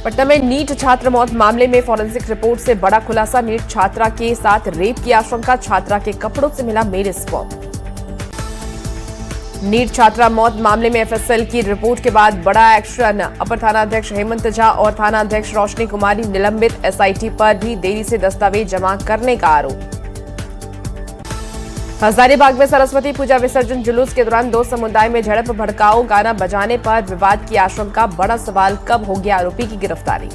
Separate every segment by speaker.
Speaker 1: पटना में नीट छात्र मौत मामले में फॉरेंसिक रिपोर्ट से बड़ा खुलासा। नीट छात्रा के साथ रेप की आशंका, छात्रा के कपड़ों से मिला मेल स्वैप। नीट छात्रा मौत मामले में एफएसएल की रिपोर्ट के बाद बड़ा एक्शन। अपर थानाध्यक्ष हेमंत झा और थानाध्यक्ष रोशनी कुमारी निलंबित। एसआईटी पर भी देरी से दस्तावेज जमा करने का आरोप। हजारीबाग में सरस्वती पूजा विसर्जन जुलूस के दौरान दो समुदाय में झड़प, भड़काऊ गाना बजाने पर विवाद की आशंका। बड़ा सवाल, कब होगी आरोपी की गिरफ्तारी।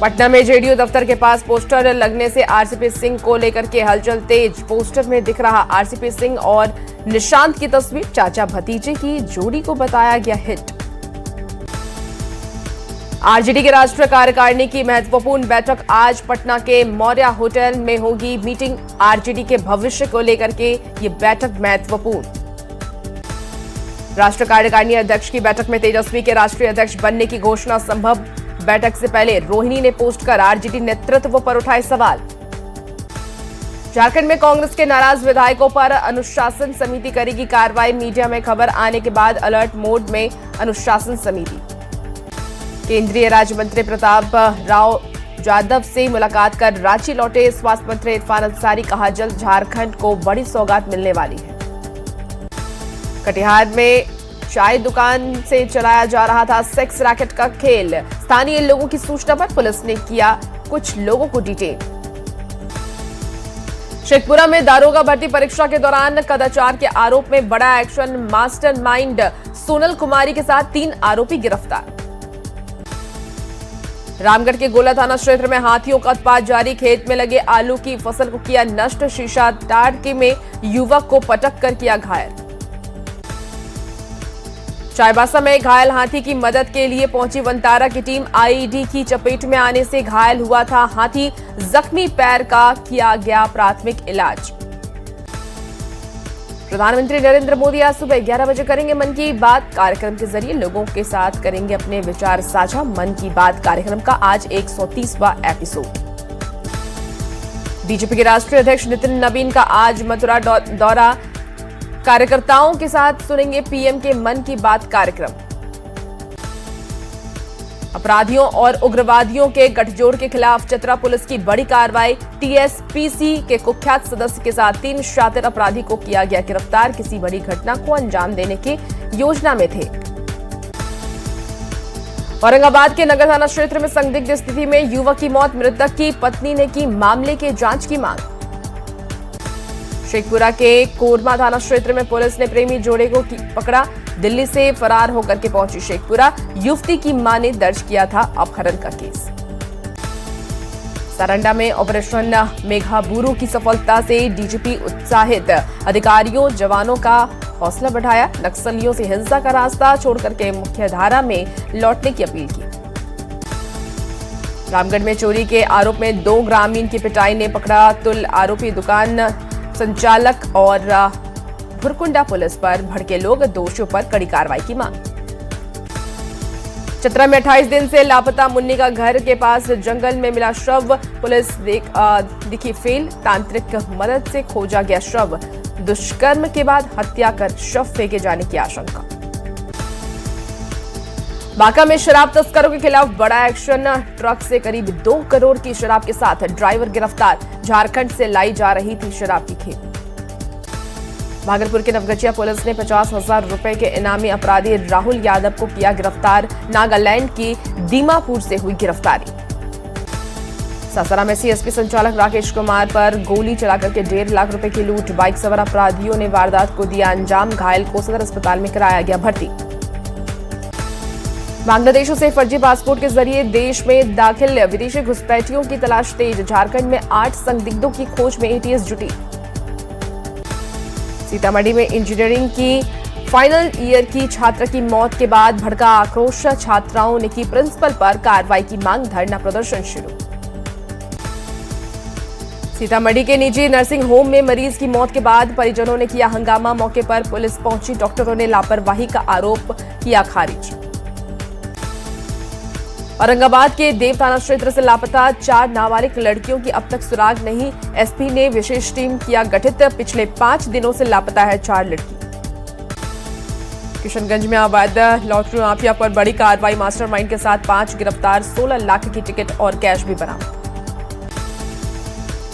Speaker 1: पटना में जेडीयू दफ्तर के पास पोस्टर लगने से आरसीपी सिंह को लेकर के हलचल तेज। पोस्टर में दिख रहा आरसीपी सिंह और निशांत की तस्वीर। चाचा भतीजे की जोड़ी को बताया गया हिट। आरजेडी के राष्ट्रीय कार्यकारिणी की महत्वपूर्ण बैठक आज पटना के मौर्या होटल में होगी। मीटिंग आरजेडी के भविष्य को लेकर के ये बैठक महत्वपूर्ण। राष्ट्रीय कार्यकारिणी अध्यक्ष की बैठक में तेजस्वी के राष्ट्रीय अध्यक्ष बनने की घोषणा संभव। बैठक से पहले रोहिणी ने पोस्ट कर आरजेडी नेतृत्व पर उठाए सवाल। झारखंड में कांग्रेस के नाराज विधायकों पर अनुशासन समिति करेगी कार्रवाई। मीडिया में खबर आने के बाद अलर्ट मोड में अनुशासन समिति। केंद्रीय राज्य मंत्री प्रताप राव जाधव से मुलाकात कर रांची लौटे स्वास्थ्य मंत्री इरफान अंसारी। कहा जल्द झारखंड को बड़ी सौगात मिलने वाली है। कटिहार में चाय दुकान से चलाया जा रहा था सेक्स रैकेट का खेल। स्थानीय लोगों की सूचना पर पुलिस ने किया कुछ लोगों को डिटेन। शेखपुरा में दारोगा भर्ती परीक्षा के दौरान कदाचार के आरोप में बड़ा एक्शन। मास्टरमाइंड सोनल कुमारी के साथ 3 आरोपी गिरफ्तार। रामगढ़ के गोला थाना क्षेत्र में हाथियों का उत्पात जारी। खेत में लगे आलू की फसल को किया नष्ट। शीशा टाड़ में युवक को पटक कर किया घायल। चाईबासा में घायल हाथी की मदद के लिए पहुंची वनतारा की टीम। आईईडी की चपेट में आने से घायल हुआ था हाथी। जख्मी पैर का किया गया प्राथमिक इलाज। प्रधानमंत्री नरेंद्र मोदी आज सुबह 11 बजे करेंगे मन की बात। कार्यक्रम के जरिए लोगों के साथ करेंगे अपने विचार साझा। मन की बात कार्यक्रम का आज 130वां एपिसोड। बीजेपी के राष्ट्रीय अध्यक्ष नितिन नवीन का आज मथुरा दौरा। कार्यकर्ताओं के साथ सुनेंगे पीएम के मन की बात कार्यक्रम। अपराधियों और उग्रवादियों के गठजोड़ के खिलाफ चतरा पुलिस की बड़ी कार्रवाई। टीएसपीसी के कुख्यात सदस्य के साथ 3 शातिर अपराधी को किया गया गिरफ्तार। किसी बड़ी घटना को अंजाम देने की योजना में थे। औरंगाबाद के नगर थाना क्षेत्र में संदिग्ध स्थिति में युवक की मौत। मृतक की पत्नी ने की मामले के जांच की मांग। शेखपुरा के कोरमा थाना क्षेत्र में पुलिस ने प्रेमी जोड़े को पकड़ा। दिल्ली से फरार होकर के पहुंची शेखपुरा। युवती की मां ने दर्ज किया था अपहरण का केस। सारंडा में ऑपरेशन मेघाबुरु की सफलता से डीजीपी उत्साहित। अधिकारियों जवानों का हौसला बढ़ाया। नक्सलियों से हिंसा का रास्ता छोड़कर के मुख्य धारा में लौटने की अपील की। रामगढ़ में चोरी के आरोप में 2 ग्रामीण की पिटाई ने पकड़ा तुल आरोपी। दुकान संचालक और भुरकुंडा पुलिस पर भड़के लोग। दोषियों पर कड़ी कार्रवाई की मांग। चतरा में 28 दिन से लापता मुन्नी का घर के पास जंगल में मिला शव। पुलिस दिखी फेल। तांत्रिक मदद से खोजा गया शव। दुष्कर्म के बाद हत्या कर शव फेंके जाने की आशंका। बांका में शराब तस्करों के खिलाफ बड़ा एक्शन। ट्रक से करीब 2 करोड़ की शराब के साथ ड्राइवर गिरफ्तार। झारखंड से लाई जा रही थी शराब की खेप। भागलपुर के नवगछिया पुलिस ने 50,000 रुपए के इनामी अपराधी राहुल यादव को किया गिरफ्तार। नागालैंड की दीमापुर से हुई गिरफ्तारी। सासाराम में सीएसपी संचालक राकेश कुमार पर गोली चलाकर के 1.5 लाख रुपए की लूट। बाइक सवार अपराधियों ने वारदात को दिया अंजाम। घायल को सदर अस्पताल में कराया गया भर्ती। बांग्लादेशों से फर्जी पासपोर्ट के जरिए देश में दाखिल विदेशी घुसपैठियों की तलाश तेज। झारखंड में 8 संदिग्धों की खोज में एटीएस जुटी। सीतामढ़ी में इंजीनियरिंग की फाइनल ईयर की छात्रा की मौत के बाद भड़का आक्रोश। छात्राओं ने की प्रिंसिपल पर कार्रवाई की मांग। धरना प्रदर्शन शुरू। सीतामढ़ी के निजी नर्सिंग होम में मरीज की मौत के बाद परिजनों ने किया हंगामा। मौके पर पुलिस पहुंची। डॉक्टरों ने लापरवाही का आरोप किया खारिज। औरंगाबाद के देव थाना क्षेत्र से लापता 4 नाबालिग लड़कियों की अब तक सुराग नहीं। एसपी ने विशेष टीम किया गठित। पिछले 5 दिनों से लापता है 4 लड़की। किशनगंज में अवैध लॉटरी माफिया पर बड़ी कार्रवाई, मास्टरमाइंड के साथ 5 गिरफ्तार, 16 लाख की टिकट और कैश भी बरामद।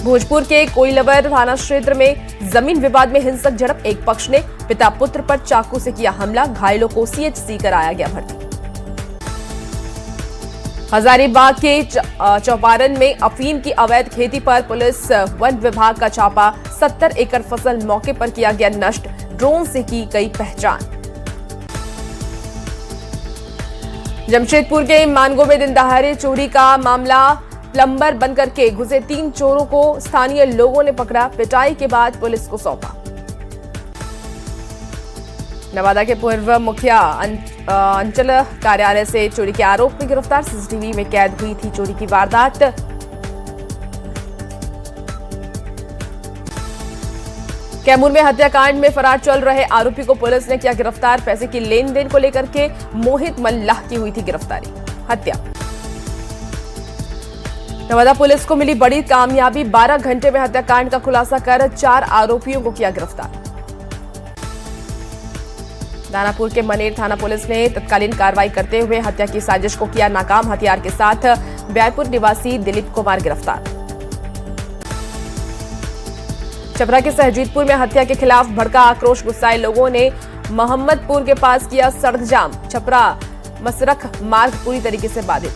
Speaker 1: भोजपुर के कोइलवर थाना क्षेत्र में जमीन विवाद में हिंसक झड़प, एक पक्ष ने पिता पुत्र पर चाकू से किया हमला, घायलों को सीएचसी कराया गया भर्ती। हजारीबाग के चौपारण में अफीम की अवैध खेती पर पुलिस वन विभाग का छापा, 70 एकड़ फसल मौके पर किया गया नष्ट, ड्रोन से की गई पहचान। जमशेदपुर के मानगो में दिन दहाड़े चोरी का मामला, प्लम्बर बनकर के घुसे 3 चोरों को स्थानीय लोगों ने पकड़ा, पिटाई के बाद पुलिस को सौंपा। नवादा के पूर्व मुखिया अंचल कार्यालय से चोरी के आरोप में गिरफ्तार, सीसीटीवी में कैद हुई थी चोरी की वारदात। कैमूर में हत्याकांड में फरार चल रहे आरोपी को पुलिस ने किया गिरफ्तार, पैसे की लेन देन को लेकर के मोहित मल्लाह की हुई थी गिरफ्तारी, हत्या। नवादा पुलिस को मिली बड़ी कामयाबी, 12 घंटे में हत्याकांड का खुलासा कर 4 आरोपियों को किया गिरफ्तार। दानापुर के मनेर थाना पुलिस ने तत्कालीन कार्रवाई करते हुए हत्या की साजिश को किया नाकाम, हथियार के साथ ब्यायपुर निवासी दिलीप कुमार गिरफ्तार। छपरा के सहजीतपुर में हत्या के खिलाफ भड़का आक्रोश, गुस्साए लोगों ने मोहम्मदपुर के पास किया सड़क जाम, छपरा मसरख मार्ग पूरी तरीके से बाधित।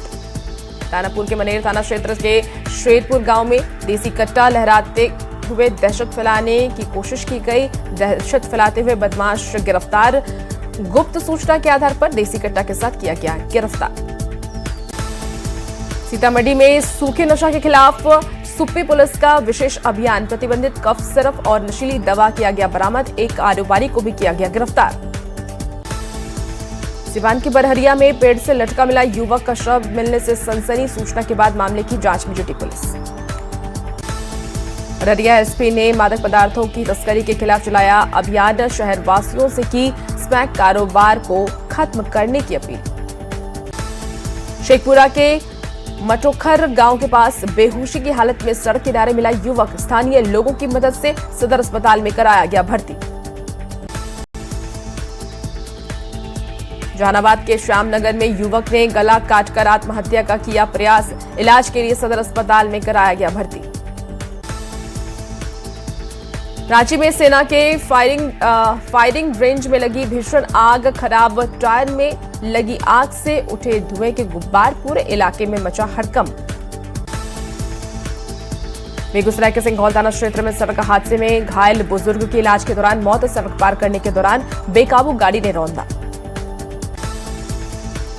Speaker 1: दानापुर के मनेर थाना क्षेत्र के श्वेतपुर गांव में देसी कट्टा लहराते हुए दहशत फैलाने की कोशिश की गई, दहशत फैलाते हुए बदमाश गिरफ्तार, गुप्त सूचना के आधार पर देसी कट्टा के साथ किया गया गिरफ्तार। सीतामढ़ी में सूखे नशा के खिलाफ सुप्पी पुलिस का विशेष अभियान, प्रतिबंधित कफ सिरप और नशीली दवा किया गया बरामद, एक कारोबारी को भी किया गया गिरफ्तार। सिवान की बरहरिया में पेड़ से लटका मिला युवक का शव मिलने से सनसनी, सूचना के बाद मामले की जांच में जुटी पुलिस। बरहरिया एसपी ने मादक पदार्थों की तस्करी के खिलाफ चलाया अभियान, शहरवासियों से की स्मैक कारोबार को खत्म करने की अपील। शेखपुरा के मटोखर गांव के पास बेहोशी की हालत में सड़क किनारे मिला युवक, स्थानीय लोगों की मदद से सदर अस्पताल में कराया गया भर्ती। जहानाबाद के श्यामनगर में युवक ने गला काटकर आत्महत्या का किया प्रयास, इलाज के लिए सदर अस्पताल में कराया गया भर्ती। रांची में सेना के फायरिंग रेंज में लगी भीषण आग, खराब टायर में लगी आग से उठे धुएं के गुब्बार, पूरे इलाके में मचा हड़कंप। बेगूसराय के सिंघौल थाना क्षेत्र में सड़क हादसे में घायल बुजुर्ग की इलाज के दौरान मौत, सड़क पार करने के दौरान बेकाबू गाड़ी ने रौंदा।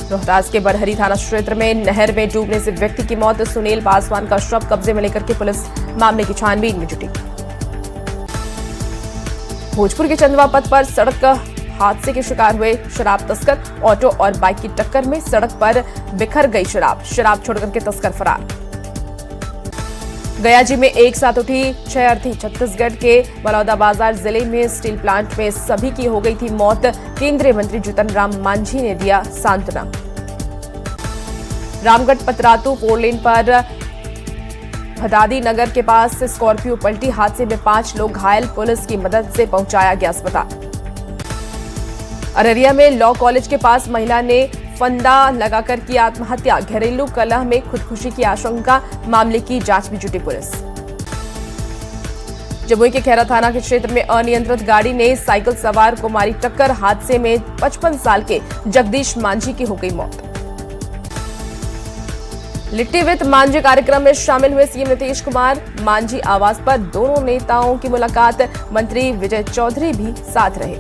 Speaker 1: रोहतास के बरहरी थाना क्षेत्र में नहर में डूबने से व्यक्ति की मौत, सुनील पासवान का शव कब्जे में लेकर के पुलिस मामले की छानबीन में जुटी। भोजपुर के चंदवा पथ पर सड़क हादसे के शिकार हुए शराब तस्कर, ऑटो और बाइक की टक्कर में सड़क पर बिखर गई शराब छोड़कर के तस्कर फरार। गयाजी में एक साथ उठी 6 अर्थी, छत्तीसगढ़ के बलौदाबाजार जिले में स्टील प्लांट में सभी की हो गई थी मौत, केंद्रीय मंत्री जीतन राम मांझी ने दिया सांत्वना। रामगढ़ पतरातू फोरलेन पर भदादी नगर के पास स्कॉर्पियो पलटी, हादसे में 5 लोग घायल, पुलिस की मदद से पहुंचाया गया अस्पताल। अररिया में लॉ कॉलेज के पास महिला ने फंदा लगाकर की आत्महत्या, घरेलू कलह में खुदकुशी की आशंका, मामले की जांच में जुटी पुलिस। जमुई के खैरा थाना के क्षेत्र में अनियंत्रित गाड़ी ने साइकिल सवार को मारी टक्कर, हादसे में 55 साल के जगदीश मांझी की हो गई मौत। लिट्टी विद मांझी कार्यक्रम में शामिल हुए सीएम नीतीश कुमार, मांझी आवास पर दोनों नेताओं की मुलाकात, मंत्री विजय चौधरी भी साथ रहे।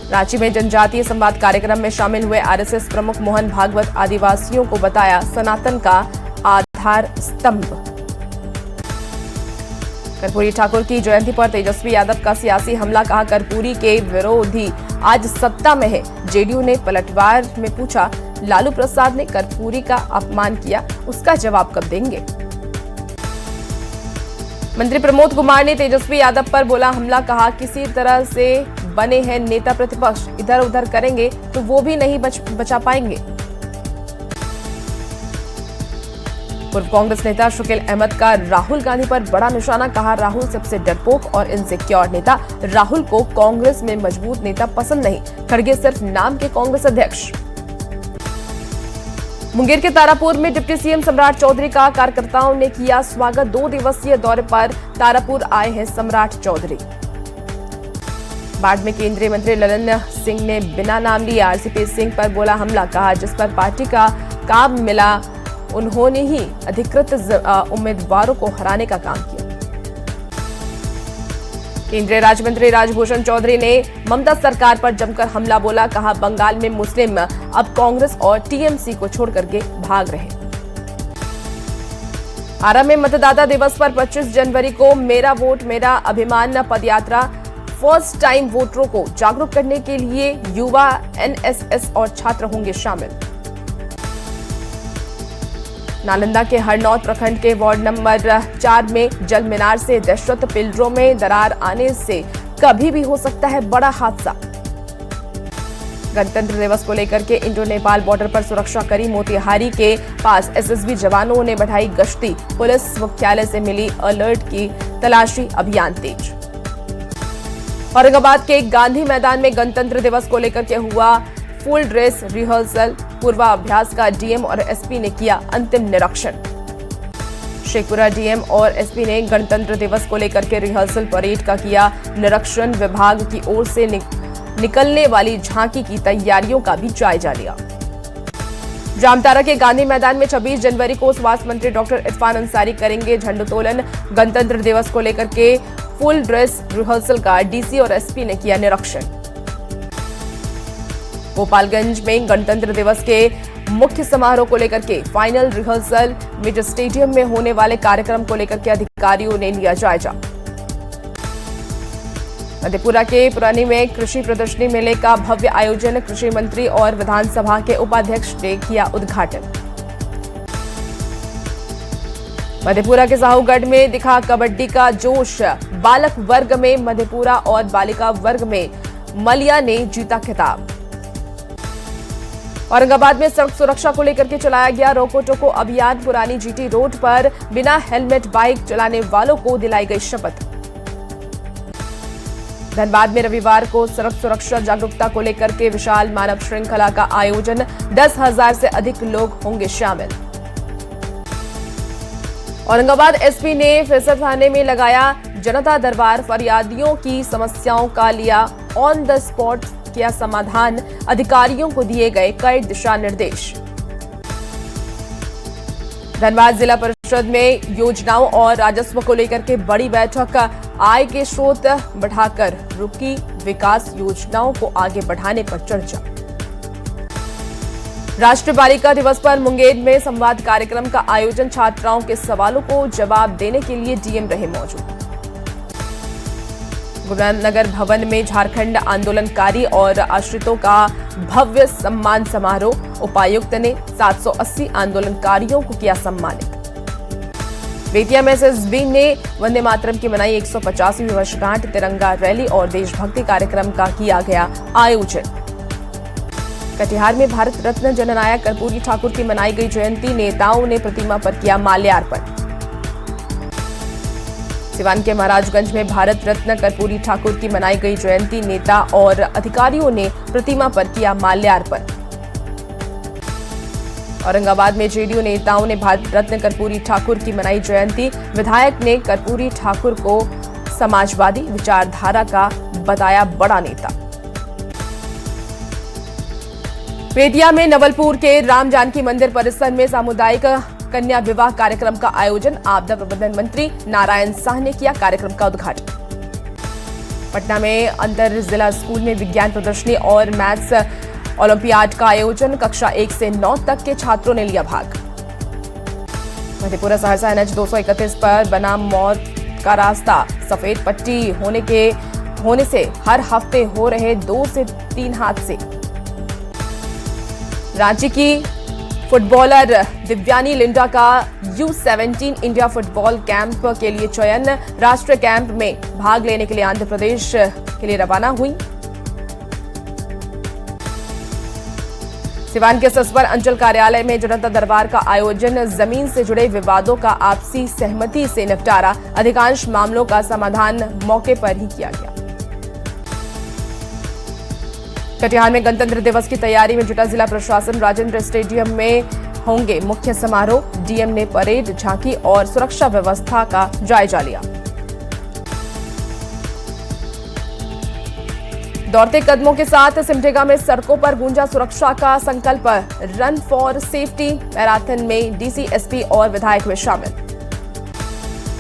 Speaker 1: रांची में जनजातीय संवाद कार्यक्रम में शामिल हुए आरएसएस प्रमुख मोहन भागवत, आदिवासियों को बताया सनातन का आधार स्तंभ। कर्पूरी ठाकुर की जयंती पर तेजस्वी यादव का सियासी हमला, कहा कर्पूरी के विरोधी आज सत्ता में है। जेडीयू ने पलटवार में पूछा, लालू प्रसाद ने कर्पूरी का अपमान किया, उसका जवाब कब देंगे। मंत्री प्रमोद कुमार ने तेजस्वी यादव पर बोला हमला, कहा किसी तरह से बने हैं नेता प्रतिपक्ष, इधर उधर करेंगे तो वो भी नहीं बचा पाएंगे। पूर्व कांग्रेस नेता शकील अहमद का राहुल गांधी पर बड़ा निशाना, कहा राहुल सबसे डरपोक और इनसिक्योर नेता। राहुल को कांग्रेस में मजबूत नेता पसंद नहीं, खड़गे सिर्फ नाम के कांग्रेस अध्यक्ष। मुंगेर के तारापुर में डिप्टी सीएम सम्राट चौधरी का कार्यकर्ताओं ने किया स्वागत। 2 दिवसीय दौरे पर तारापुर आए हैं सम्राट चौधरी। बाढ़ में केंद्रीय मंत्री ललन सिंह ने बिना नाम लिए आरसीपी सिंह पर बोला हमला, कहा जिस पर पार्टी का काम मिला उन्होंने ही अधिकृत उम्मीदवारों को हराने का काम किया। केंद्रीय राज्य मंत्री राजभूषण चौधरी ने ममता सरकार पर जमकर हमला बोला, कहा बंगाल में मुस्लिम अब कांग्रेस और टीएमसी को छोड़कर के भाग रहे। आरा में मतदाता दिवस पर 25 जनवरी को मेरा वोट मेरा अभिमान पदयात्रा, फर्स्ट टाइम वोटरों को जागरूक करने के लिए युवा, एनएसएस और छात्र होंगे शामिल। नालंदा के हरनौत प्रखंड के वार्ड नंबर 4 में जल मीनार से दहशत, पिलरों में दरार आने से कभी भी हो सकता है बड़ा हादसा। गणतंत्र दिवस को लेकर के इंडो नेपाल बॉर्डर पर सुरक्षा कड़ी, मोतिहारी के पास एसएसबी जवानों ने बढ़ाई गश्ती, पुलिस मुख्यालय से मिली अलर्ट की तलाशी अभियान तेज। औरंगाबाद के गांधी मैदान में गणतंत्र दिवस को लेकर के हुआ फुल ड्रेस रिहर्सल, पूर्वाभ्यास का डीएम और एसपी ने किया अंतिम निरीक्षण। शेखपुरा डीएम और एसपी ने गणतंत्र दिवस को लेकर के रिहर्सल परेड का किया निरीक्षण। विभाग की ओर से निकलने वाली झांकी की तैयारियों का भी जायजा लिया। जामताड़ा के गांधी मैदान में 26 जनवरी को स्वास्थ्य मंत्री डॉक्टर इरफान अंसारी करेंगे झंडोत्तोलन। गणतंत्र दिवस को लेकर के फुल ड्रेस रिहर्सल का डीसी और एसपी ने किया निरीक्षण। गोपालगंज में गणतंत्र दिवस के मुख्य समारोह को लेकर के फाइनल रिहर्सल, मेजर स्टेडियम में होने वाले कार्यक्रम को लेकर के अधिकारियों ने लिया जायजा। मधेपुरा के पुरानी में कृषि प्रदर्शनी मेले का भव्य आयोजन, कृषि मंत्री और विधानसभा के उपाध्यक्ष ने किया उद्घाटन। मधेपुरा के साहूगढ़ में दिखा कबड्डी का जोश, बालक वर्ग में मधेपुरा और बालिका वर्ग में मलिया ने जीता खिताब। औरंगाबाद में सड़क सुरक्षा को लेकर के चलाया गया रोको टोको अभियान, पुरानी जीटी रोड पर बिना हेलमेट बाइक चलाने वालों को दिलाई गई शपथ। धनबाद में रविवार को सड़क सुरक्षा जागरूकता को लेकर के विशाल मानव श्रृंखला का आयोजन, 10,000 से अधिक लोग होंगे शामिल। औरंगाबाद एसपी ने फैसल थाने में लगाया जनता दरबार, फरियादियों की समस्याओं का लिया ऑन द स्पॉट किया समाधान, अधिकारियों को दिए गए कई दिशा निर्देश। धनबाद जिला परिषद में योजनाओं और राजस्व को लेकर के बड़ी बैठक, आय के स्रोत बढ़ाकर रुकी विकास योजनाओं को आगे बढ़ाने पर चर्चा। राष्ट्रीय बालिका दिवस पर मुंगेर में संवाद कार्यक्रम का आयोजन, छात्राओं के सवालों को जवाब देने के लिए डीएम रहे मौजूद। गुरुनानगर भवन में झारखंड आंदोलनकारी और आश्रितों का भव्य सम्मान समारोह, उपायुक्त ने 780 आंदोलनकारियों को किया सम्मानित। बेतिया में एसएसबी ने वंदे मातरम की मनाई 150वीं वर्षगांठ, तिरंगा रैली और देशभक्ति कार्यक्रम का किया गया आयोजन। कटिहार में भारत रत्न जननायक कर्पूरी ठाकुर की मनाई गई जयंती, नेताओं ने प्रतिमा पर किया माल्यार्पण। सिवान के महाराजगंज में भारत रत्न कर्पूरी ठाकुर की मनाई गई जयंती, नेता और अधिकारियों ने प्रतिमा पर किया माल्यार्पण। औरंगाबाद में जेडीयू नेताओं ने भारत रत्न कर्पूरी ठाकुर की मनाई जयंती, विधायक ने कर्पूरी ठाकुर को समाजवादी विचारधारा का बताया बड़ा नेता। बेतिया में नवलपुर के राम जानकी मंदिर परिसर में सामुदायिक कन्या विवाह कार्यक्रम का आयोजन, आपदा प्रबंधन मंत्री नारायण साह ने किया कार्यक्रम का उद्घाटन। पटना में अंतर जिला स्कूल में विज्ञान प्रदर्शनी और मैथ्स ओलंपियाड का आयोजन, कक्षा 1 से 9 तक के छात्रों ने लिया भाग। मधेपुरा सहरसा एनएच 231 पर बना मौत का रास्ता, सफेद पट्टी होने से हर हफ्ते हो रहे 2 से 3 हादसे। रांची की फुटबॉलर दिव्यानी लिंडा का U17 इंडिया फुटबॉल कैंप के लिए चयन, राष्ट्रीय कैंप में भाग लेने के लिए आंध्र प्रदेश के लिए रवाना हुई। सिवान के ससवर अंचल कार्यालय में जनता दरबार का आयोजन, जमीन से जुड़े विवादों का आपसी सहमति से निपटारा, अधिकांश मामलों का समाधान मौके पर ही किया गया। कटिहार में गणतंत्र दिवस की तैयारी में जुटा जिला प्रशासन, राजेंद्र स्टेडियम में होंगे मुख्य समारोह। डीएम ने परेड, झांकी और सुरक्षा व्यवस्था का जायजा लिया। दौड़ते कदमों के साथ सिमडेगा में सड़कों पर गूंजा सुरक्षा का संकल्प, रन फॉर सेफ्टी मैराथन में डीसी, एसपी और विधायक हुए शामिल।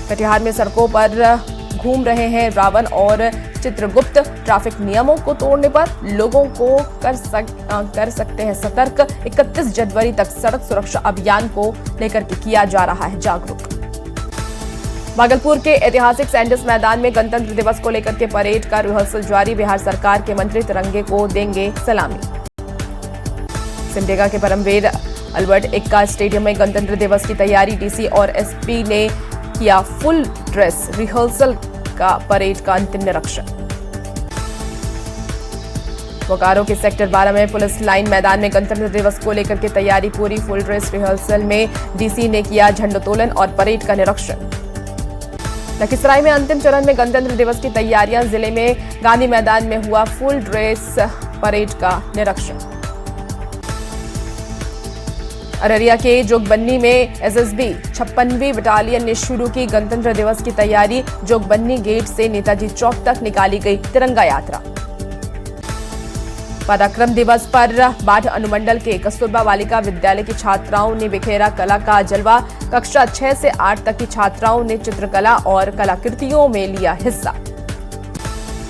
Speaker 1: कटिहार में सड़कों पर घूम रहे हैं रावण और चित्रगुप्त, ट्रैफिक नियमों को तोड़ने पर लोगों को कर सकते हैं सतर्क। 31 जनवरी तक सड़क सुरक्षा अभियान को लेकर के किया जा रहा है जागरूक। भागलपुर के ऐतिहासिक सैंडस मैदान में गणतंत्र दिवस को लेकर के परेड का रिहर्सल जारी, बिहार सरकार के मंत्री तिरंगे को देंगे सलामी। सिमडेगा के परमवीर अल्बर्ट एक्का स्टेडियम में गणतंत्र दिवस की तैयारी, डीसी और एसपी ने किया फुल ड्रेस रिहर्सल का परेड का अंतिम निरीक्षण। बोकारो के सेक्टर 12 में पुलिस लाइन मैदान में गणतंत्र दिवस को लेकर के तैयारी पूरी, फुल ड्रेस रिहर्सल में डीसी ने किया झंडोत्तोलन और परेड का निरीक्षण। लखीसराय में अंतिम चरण में गणतंत्र दिवस की तैयारियां, जिले में गांधी मैदान में हुआ फुल ड्रेस परेड का निरीक्षण। अररिया के जोगबन्नी में एसएसबी 56वीं बटालियन ने शुरू की गणतंत्र दिवस की तैयारी, जोगबन्नी गेट से नेताजी चौक तक निकाली गई तिरंगा यात्रा। पराक्रम दिवस पर बाढ़ अनुमंडल के कस्तूरबा बालिका विद्यालय की छात्राओं ने बिखेरा कला का जलवा, कक्षा 6 से 8 तक की छात्राओं ने चित्रकला और कलाकृतियों में लिया हिस्सा।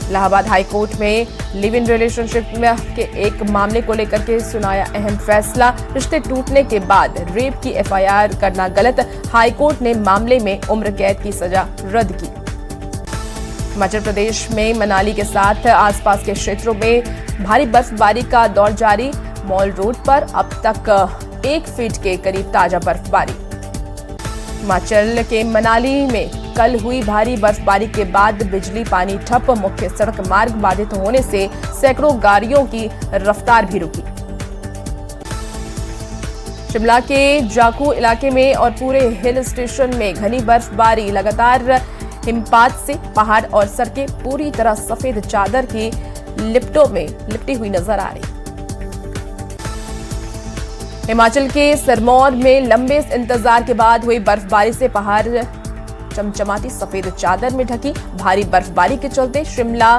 Speaker 1: इलाहाबाद हाईकोर्ट में लिव इन रिलेशनशिप के एक मामले को लेकर के सुनाया अहम फैसला, रिश्ते टूटने के बाद रेप की एफआईआर करना गलत, हाईकोर्ट ने मामले में उम्र कैद की सजा रद्द की। हिमाचल प्रदेश में मनाली के साथ आसपास के क्षेत्रों में भारी बर्फबारी का दौर जारी, मॉल रोड पर अब तक 1 फीट के करीब ताजा बर्फबारी। हिमाचल के मनाली में कल हुई भारी बर्फबारी के बाद बिजली पानी ठप, मुख्य सड़क मार्ग बाधित होने से सैकड़ों गाड़ियों की रफ्तार भी रुकी। शिमला के जाखू इलाके में और पूरे हिल स्टेशन में घनी बर्फबारी, लगातार हिमपात से पहाड़ और सड़कें पूरी तरह सफेद चादर की लिपटों में लिपटी हुई नजर आ रही। हिमाचल के सिरमौर में लंबे इंतजार के बाद हुई बर्फबारी से पहाड़ चमचमाती सफेद चादर में ढकी, भारी बर्फबारी के चलते शिमला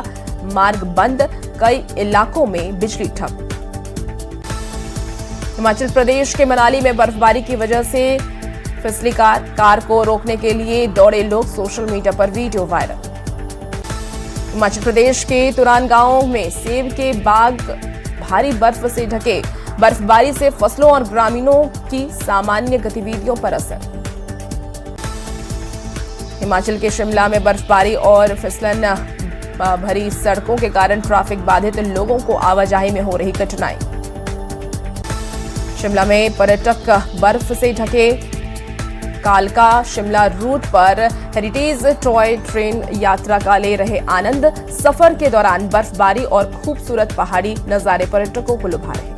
Speaker 1: मार्ग बंद, कई इलाकों में बिजली ठप। हिमाचल प्रदेश के मनाली में बर्फबारी की वजह से फिसली कार को रोकने के लिए दौड़े लोग, सोशल मीडिया पर वीडियो वायरल। हिमाचल प्रदेश के तुरान गांव में सेब के बाग भारी बर्फ से ढके, बर्फबारी से फसलों और ग्रामीणों की सामान्य गतिविधियों पर असर। हिमाचल के शिमला में बर्फबारी और फिसलन भरी सड़कों के कारण ट्रैफिक बाधित, लोगों को आवाजाही में हो रही कठिनाई। शिमला में पर्यटक बर्फ से ढके कालका शिमला रूट पर हेरिटेज टॉय ट्रेन यात्रा का ले रहे आनंद, सफर के दौरान बर्फबारी और खूबसूरत पहाड़ी नजारे पर्यटकों को लुभा रहे।